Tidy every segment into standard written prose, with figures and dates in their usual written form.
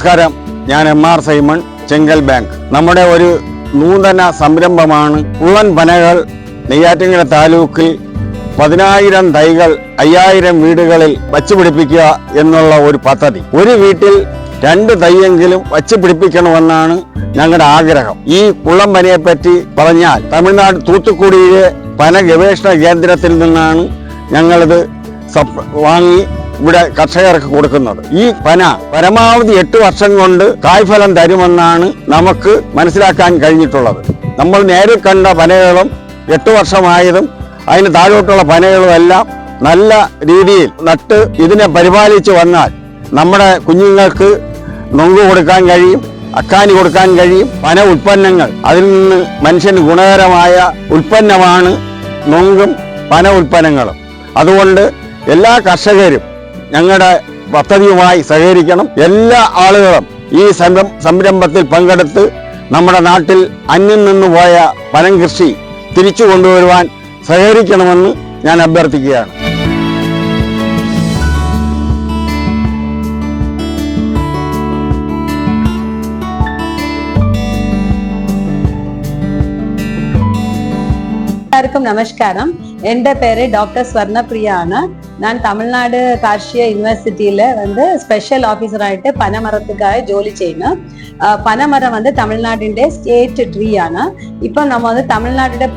നമസ്കാരം, ഞാൻ MR Simon, ചെങ്കൽ bank. നമ്മുടെ ഒരു നൂതന സംരംഭമാണ് ഉള്ളൻ പനകൾ. നെയ്യാറ്റിൻകര താലൂക്കിൽ 10,000 തൈകൾ 5,000 വീടുകളിൽ വച്ചുപിടിപ്പിക്കുക എന്നുള്ള ഒരു പദ്ധതി. ഒരു വീട്ടിൽ 2 തൈയെങ്കിലും വച്ചുപിടിപ്പിക്കണമെന്നാണ് ഞങ്ങളുടെ ആഗ്രഹം. ഈ ഉള്ളൻ പനയെ പറ്റി പറഞ്ഞാൽ തമിഴ്നാട് തൂത്തുക്കുടിയിലെ പന ഗവേഷണ കേന്ദ്രത്തിൽ നിന്നാണ് ഞങ്ങളിത് വാങ്ങി ഇവിടെ കർഷകർക്ക് കൊടുക്കുന്നത്. ഈ പന പരമാവധി 8 വർഷം കൊണ്ട് കായ്ഫലം തരുമെന്നാണ് നമുക്ക് മനസ്സിലാക്കാൻ കഴിഞ്ഞിട്ടുള്ളത്. നമ്മൾ നേരിൽ കണ്ട പനകളും 8 വർഷമായതും അതിന് താഴോട്ടുള്ള പനകളും എല്ലാം നല്ല രീതിയിൽ നട്ട് ഇതിനെ പരിപാലിച്ച് വന്നാൽ നമ്മുടെ കുഞ്ഞുങ്ങൾക്ക് നൊങ്ക് കൊടുക്കാൻ കഴിയും, അക്കാനി കൊടുക്കാൻ കഴിയും. പന ഉൽപ്പന്നങ്ങൾ, അതിൽ നിന്ന് മനുഷ്യന് ഗുണകരമായ ഉൽപ്പന്നമാണ് നൊങ്കും പന ഉൽപ്പന്നങ്ങളും. അതുകൊണ്ട് എല്ലാ കർഷകരും ഞങ്ങളുടെ പദ്ധതിയുമായി സഹകരിക്കണം. എല്ലാ ആളുകളും ഈ സംരംഭത്തിൽ പങ്കെടുത്ത് നമ്മുടെ നാട്ടിൽ അന്യം നിന്നു പോയ പനം കൃഷി തിരിച്ചു കൊണ്ടുവരുവാൻ സഹകരിക്കണമെന്ന് ഞാൻ അഭ്യർത്ഥിക്കുകയാണ്. എല്ലാവർക്കും നമസ്കാരം. എൻ്റെ പേര് ഡോക്ടർ സ്വർണപ്രിയാണ്. நான் தமிழ்நாடு கார்ஷிய யூனிவர்சிட்டியில ஸ்பெஷல் ஆஃபீஸராயிட்டு பனைமரத்துக்காக ஜோலி செய்யணும். பனைமரம் தமிழ்நாட்டிൻ്റെ സ്റ്റേറ്റ് ട്രീ ആണ്. ഇപ്പം നമ്മൾ തമിഴ്നാടിന്റെ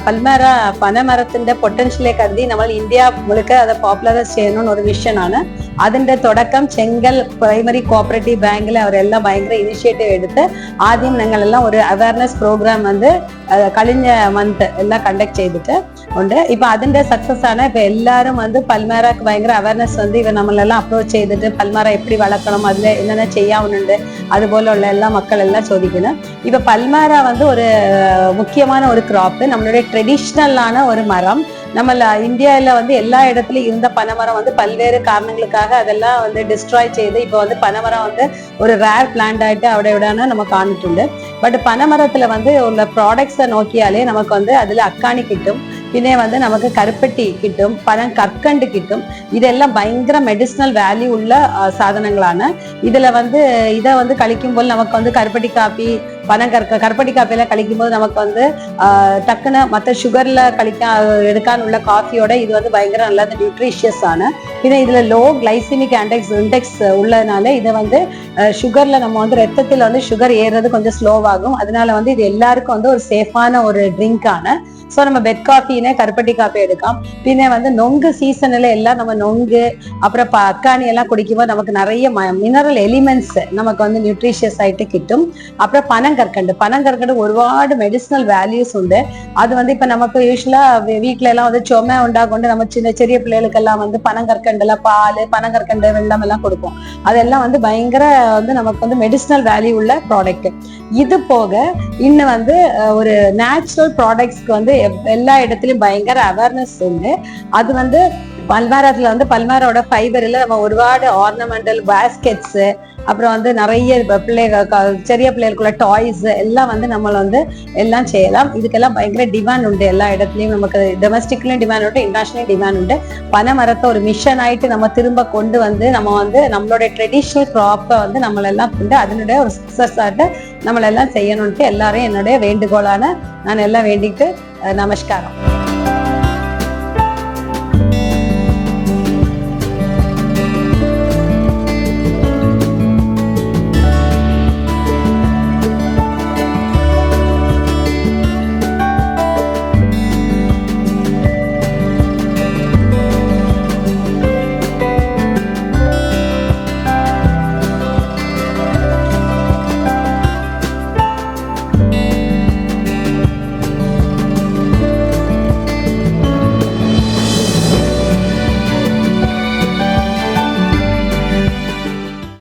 പൽമര പനമരത്തിന്റെ പൊട്ടൻഷ്യലെ കരുതി നമ്മൾ ഇന്ത്യ മുഴുക്ക അത് പോപ്പുലറൈസ് ചെയ്യണമെന്ന് ഒരു മിഷനാണ്. അതിന്റെ തുടക്കം ചെങ്കൽ പ്രൈമറി കോഓപ്പറേറ്റീവ് ബാങ്കിൽ അവരെല്ലാം ഭയങ്കര ഇനിഷ്യേറ്റീവ് എടുത്ത് ആദ്യം ഞങ്ങളെല്ലാം ഒരു അവയർനെസ് പ്രോഗ്രാം കഴിഞ്ഞ മന്ത് എല്ലാം കണ്ടക്ട് ചെയ്തിട്ട് ഉണ്ട്. ഇപ്പൊ അതിന്റെ സക്സസ് ആണ്. ഇപ്പൊ എല്ലാരും പൽമേരക്ക് ഭയങ്കര അവയർനെസ് ഇവ നമ്മളെല്ലാം അപ്രോച്ച് ചെയ്തിട്ട് പൽമര എപ്പടി വളർത്തണം, അതിൽ என்னென்ன ചെയ്യാവുന്നുണ്ട്, അതുപോലുള്ള എല്ലാ മക്കളെല്ലാം ചോദിക്കുന്നത്. ഇപ്പൊ പൽമര ഒരു முக்கியமான ஒரு கிராப். நம்மளுடைய ட்ரெடிஷ்னலான ஒரு மரம். நம்ம இந்தியாவில் எல்லா இடத்துலயும் இருந்த பனைமரம் பல்வேறு காரணங்களுக்காக அதெல்லாம் டிஸ்ட்ராய் செய்து இப்போ பனைமரம் ஒரு ரேர் பிளான்ட் ஆயிட்டு അവിടെ ഇവിടെയാണ് நம்ம കാണിട്ടുണ്ട്. பட் பனைமரத்துல உள்ள ப்ராடக்ட்ஸை നോക്കിയാലേ നമുക്ക് അതിൽ അക്കാണി കിട്ടും, പിന്നെ നമുക്ക് കരുപ്പട്ടി കിട്ടും, പനം കற்கண்டு കിട്ടും. ഇതെല്ലാം ഭയങ്കര മെഡിസിനൽ വാല്യൂ ഉള്ള സാധനങ്ങളാണ്. ഇതിലെ ഇதை കളിക്കുമ്പോൾ നമുക്ക് കരുപ്പട്ടി കാപ്പി, പനം കരുപ്പട്ടി കാപ്പിയെല്ലാം കളിക്കുമ്പോൾ നമുക്ക് ടക്കുന്ന് മറ്റേ ഷുഗറിൽ എടുക്കാനുള്ള കാഫിയോടെ ഇത് ഭയങ്കര നല്ല ന്യൂട്രീഷ്യസ് ആണ്. പിന്നെ ഇതിൽ ലോ ഗ്ലൈസിമിക് ഇൻഡെക്സ് ഉള്ളതിനാல ഇത് ഷുഗറിൽ நம்ம രക്തത്തിൽ ഷുഗർ ഏറുന്നത് கொஞ்சம் ஸ்லோவாகும். அதனால இது எல்லாருக்கும் ஒரு சேஃபான ஒரு ட்ரிங்க் ആണ്. ஸோ நம்ம பெட் காஃபினே கருப்பட்டி காஃபி எடுക്കാം. പിന്നെ நொங்கு சீசனில் எல்லாம் நம்ம நொங்கு அப்புறம் அக்காணி எல்லாம் குடிக்கும்போது நமக்கு நிறைய மினரல் எலிமெண்ட்ஸ் நமக்கு நியூட்ரிஷியஸ் ஆயிட்டு കിട്ടും. அப்புறம் பனங்கற்கண்டு ഒരുപാട് மெடிசினல் வேல்யூஸ் ഉണ്ട്. அது இப்ப நமக்கு யூஸ்வலா வீட்டுல எல்லாம் ചുമ ഉണ്ടാകൊണ്ട് நம்ம ചെറിയ പിള്ളേർക്കെല്ലാം പനങ്കற்கண்டுல പാല്, പനങ്കற்கண்டு വെള്ളം എല്ലാം കൊടുക്കും. அதெல்லாம் பயங்கர நமக்கு மெடிசினல் வேல்யூ உள்ள ப்ராடக்ட். இது போக இன்னும் ஒரு நேச்சுரல் ப்ராடக்ட்ஸ்க்கு எல்லா இடத்துலயும் பயங்கர அவேர்னஸ் உண்டு. அது பல்மரத்துல பல்மரோட ஃபைபர்ல நம்ம ഒരുപാട് ஆர்னமெண்டல் பாஸ்கெட்ஸ், அப்புறம் நிறைய ചെറിയ பிள்ளைகளுக்குள்ள டாய்ஸ் எல்லாம் நம்ம எல்லாம் செய்யலாம். இதுக்கெல்லாம் பயங்கர டிமாண்ட் உண்டு. எல்லா இடத்துலயும் நமக்கு டொமஸ்டிக்லயும் டிமாண்ட் உண்டு, இன்டர்நேஷனல் டிமாண்ட் உண்டு. பனைமரத்தை ஒரு மிஷன் ஆயிட்டு நம்ம திரும்ப கொண்டு நம்ம நம்மளுடைய ட்ரெடிஷ்னல் கிராப்பை நம்மளெல்லாம் அதனுடைய ஒரு சக்சஸ் ஆட்டு நம்மளெல்லாம் செய்யணும்ட்டு எல்லாரும் என்னுடைய வேண்டுகோளான நான் எல்லாம் வேண்டிட்டு நமஸ்காரம்.